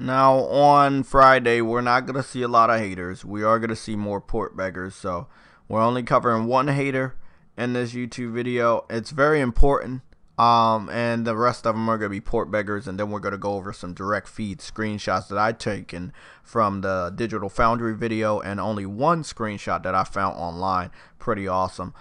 Now, on Friday, we're not going to see a lot of haters. We are going to see more port beggars. So, we're only covering one hater in this YouTube video. It's very important. And the rest of them are going to be port beggars. And then we're going to go over some direct feed screenshots that I taken from the Digital Foundry video. And only one screenshot that I found online. Pretty awesome.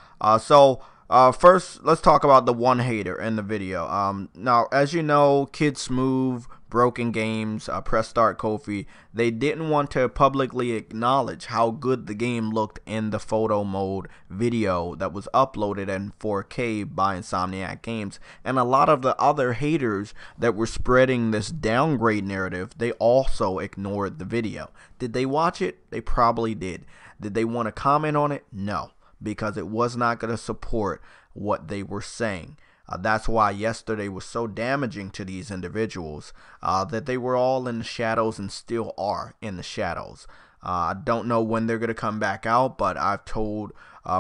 First, let's talk about the one hater in the video. Now, as you know, Kids Smooth, Broken Games, Press Start Kofi, they didn't want to publicly acknowledge how good the game looked in the photo mode video that was uploaded in 4K by Insomniac Games. And a lot of the other haters that were spreading this downgrade narrative, they also ignored the video. Did they watch it? They probably did. Did they want to comment on it? No, because it was not going to support what they were saying. That's why yesterday was so damaging to these individuals, that they were all in the shadows and still are in the shadows. I don't know when they're going to come back out, but I've told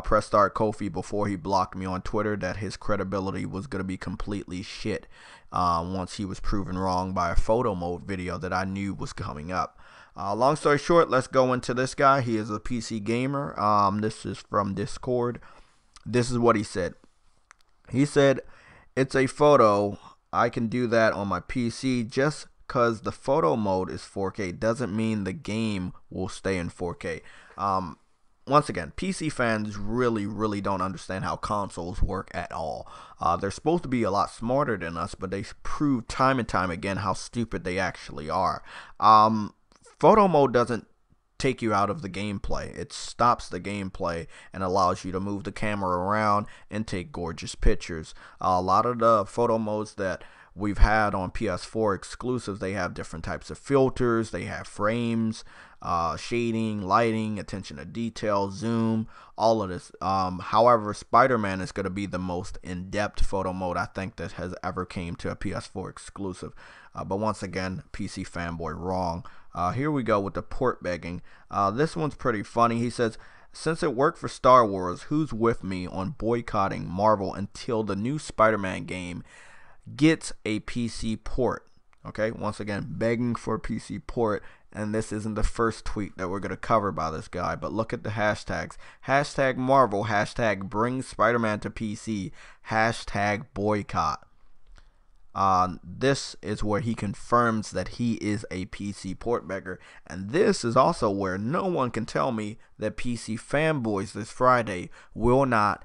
Press Start Kofi before he blocked me on Twitter that his credibility was going to be completely shit once he was proven wrong by a photo mode video that I knew was coming up. Long story short, let's go into this guy. He is a PC gamer. This is from Discord. This is what he said. He said, "It's a photo. I can do that on my PC. Just because the photo mode is 4K doesn't mean the game will stay in 4K. Once again, PC fans really don't understand how consoles work at all. They're supposed to be a lot smarter than us, but they prove time and time again how stupid they actually are. Photo mode doesn't take you out of the gameplay. It stops the gameplay and allows you to move the camera around and take gorgeous pictures. A lot of the photo modes that we've had on PS4 exclusives, they have different types of filters, they have frames, shading, lighting, attention to detail, zoom, all of this. However, Spider-Man is going to be the most in-depth photo mode I think that has ever came to a PS4 exclusive. But once again, PC fanboy wrong. Here we go with the port begging. This one's pretty funny. He says, "Since it worked for Star Wars, who's with me on boycotting Marvel until the new Spider-Man game gets a PC port?" Okay, once again, begging for a PC port. And this isn't the first tweet that we're going to cover by this guy, but look at the hashtags. Hashtag Marvel, hashtag bring Spider-Man to PC, hashtag boycott. This is where he confirms that he is a PC port beggar. And this is also where no one can tell me that PC fanboys this Friday will not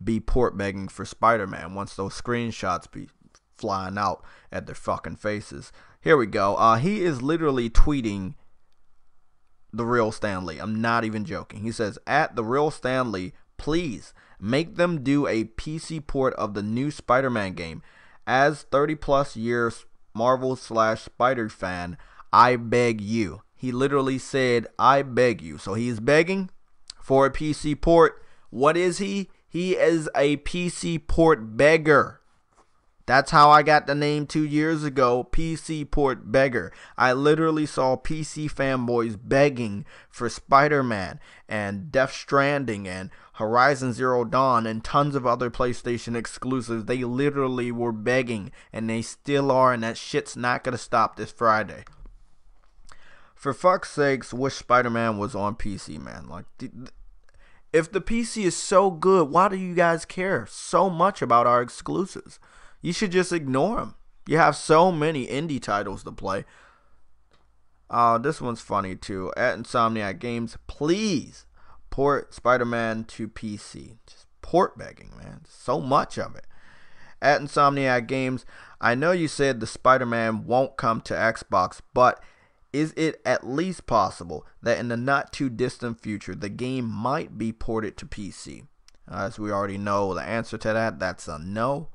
be port begging for Spider-Man once those screenshots be flying out at their fucking faces. Here we go. He is literally tweeting the real Stanley. I'm not even joking. He says, "At the real Stanley, please make them do a PC port of the new Spider-Man game. As 30+ years Marvel/Spider fan, I beg you." He literally said, "I beg you." So he is begging for a PC port. What is he? He is a PC port beggar. That's how I got the name 2 years ago, PC port beggar. I literally saw PC fanboys begging for Spider-Man and Death Stranding and Horizon Zero Dawn and tons of other PlayStation exclusives. They literally were begging, and they still are, and that shit's not gonna stop this Friday. For fuck's sakes, wish Spider-Man was on PC, man. Like, if the PC is so good, why do you guys care so much about our exclusives? You should just ignore them. You have so many indie titles to play. This one's funny too. At Insomniac Games, please port Spider-Man to PC. Just port begging, man. So much of it. At Insomniac Games, I know you said the Spider-Man won't come to Xbox, but is it at least possible that in the not too distant future, the game might be ported to PC? As we already know the answer to that, that's a no.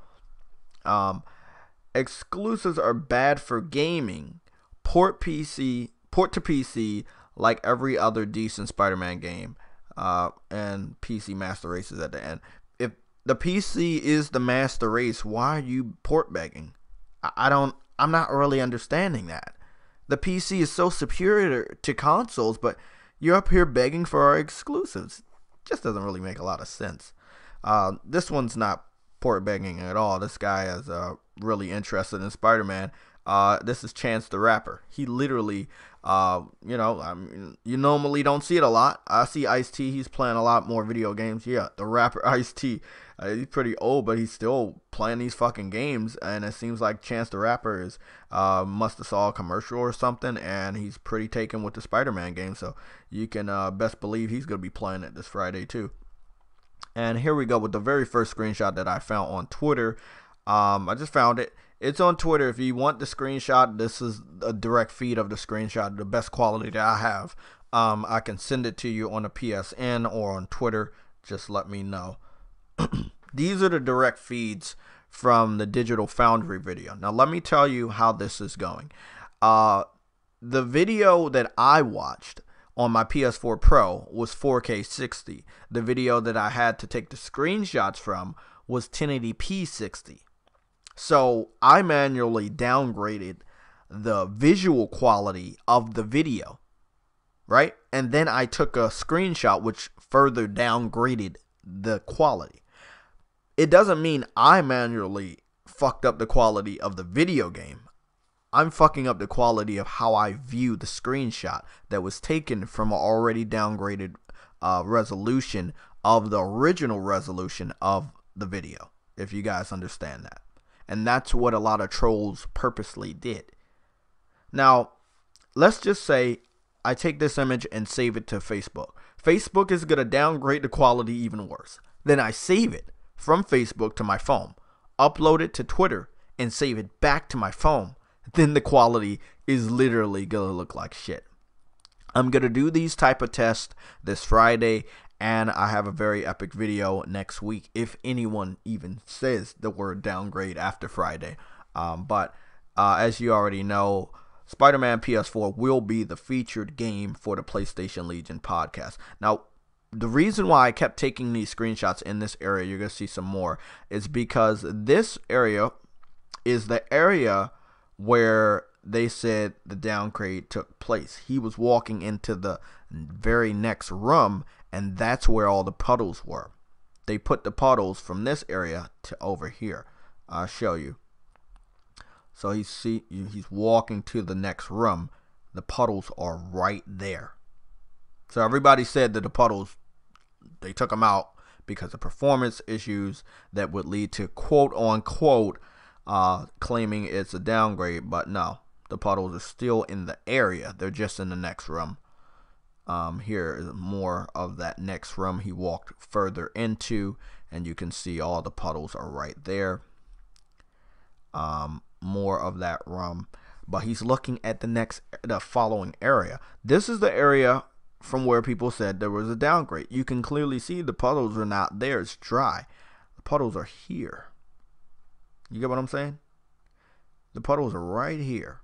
Exclusives are bad for gaming. Port to PC like every other decent Spider-Man game, and PC master races at the end. If the PC is the master race, why are you port begging? I'm not really understanding that. The PC is so superior to consoles, but you're up here begging for our exclusives. Just doesn't really make a lot of sense. This one's not port begging at all. This guy is really interested in Spider-Man. This is Chance the Rapper. He literally, you know, I mean, you normally don't see it a lot. I see Ice-T. He's playing a lot more video games. Yeah, the rapper Ice-T. He's pretty old, but he's still playing these fucking games. And it seems like Chance the Rapper is must have saw a commercial or something, and he's pretty taken with the Spider-Man game. So you can best believe he's gonna be playing it this Friday too. And here we go with the very first screenshot that I found on Twitter. I just found it. It's on Twitter. If you want the screenshot, this is a direct feed of the screenshot, the best quality that I have. I can send it to you on a PSN or on Twitter. Just let me know. These are the direct feeds from the Digital Foundry video. Now, let me tell you how this is going. The video that I watched on my PS4 Pro was 4K 60. The video that I had to take the screenshots from was 1080p 60. So I manually downgraded the visual quality of the video, right? And then I took a screenshot which further downgraded the quality. It doesn't mean I manually fucked up the quality of the video game. I'm fucking up the quality of how I view the screenshot that was taken from an already downgraded resolution of the original resolution of the video, if you guys understand that. And that's what a lot of trolls purposely did. Now, let's just say I take this image and save it to Facebook. Facebook is going to downgrade the quality even worse. Then I save it from Facebook to my phone, upload it to Twitter, and save it back to my phone. Then the quality is literally going to look like shit. I'm going to do these type of tests this Friday, and I have a very epic video next week, if anyone even says the word downgrade after Friday. But as you already know, Spider-Man PS4 will be the featured game for the PlayStation Legion podcast. Now, the reason why I kept taking these screenshots in this area, you're going to see some more, is because this area is the area where they said the downgrade took place. He was walking into the very next room, and that's where all the puddles were. They put the puddles from this area to over here. I'll show you. So he's walking to the next room. The puddles are right there. So everybody said that the puddles, they took them out because of performance issues that would lead to quote unquote claiming it's a downgrade. But no, the puddles are still in the area. They're just in the next room. Here is more of that next room he walked further into, and you can see all the puddles are right there. More of that room, but he's looking at the following area. This is the area from where people said there was a downgrade. You can clearly see the puddles are not there. It's dry. The puddles are here. You get what I'm saying? The puddles are right here.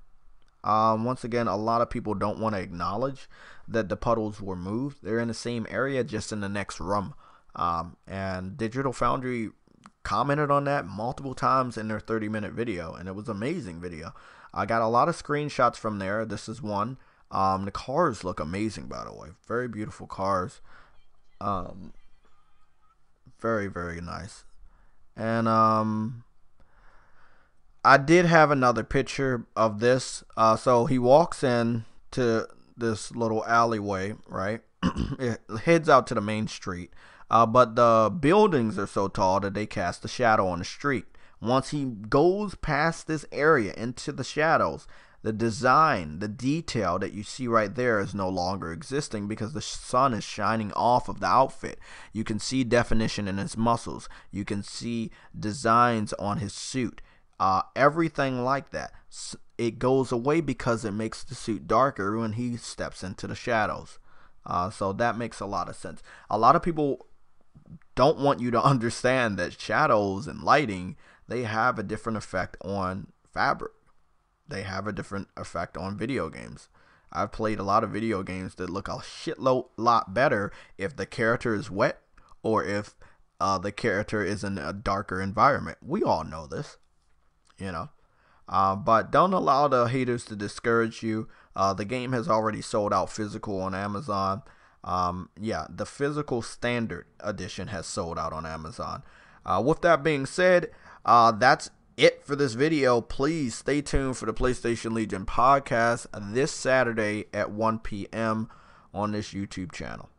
Once again, a lot of people don't want to acknowledge that the puddles were moved. They're in the same area, just in the next room. And Digital Foundry commented on that multiple times in their 30-minute video, and it was an amazing video. I got a lot of screenshots from there. This is one. The cars look amazing, by the way. Very beautiful cars. Very, very nice. And I did have another picture of this. So he walks in to this little alleyway, right? It heads out to the main street. But the buildings are so tall that they cast a shadow on the street. Once he goes past this area into the shadows, the design, the detail that you see right there is no longer existing because the sun is shining off of the outfit. You can see definition in his muscles. You can see designs on his suit. Everything like that. It goes away because it makes the suit darker when he steps into the shadows. So that makes a lot of sense. A lot of people don't want you to understand that shadows and lighting, they have a different effect on fabric. They have a different effect on video games. I've played a lot of video games that look a lot better if the character is wet or if the character is in a darker environment. We all know this, you know. But don't allow the haters to discourage you. The game has already sold out physical on Amazon. Yeah, the physical standard edition has sold out on Amazon. With that being said, that's it for this video. Please stay tuned for the PlayStation Legion podcast this Saturday at 1 p.m. on this YouTube channel.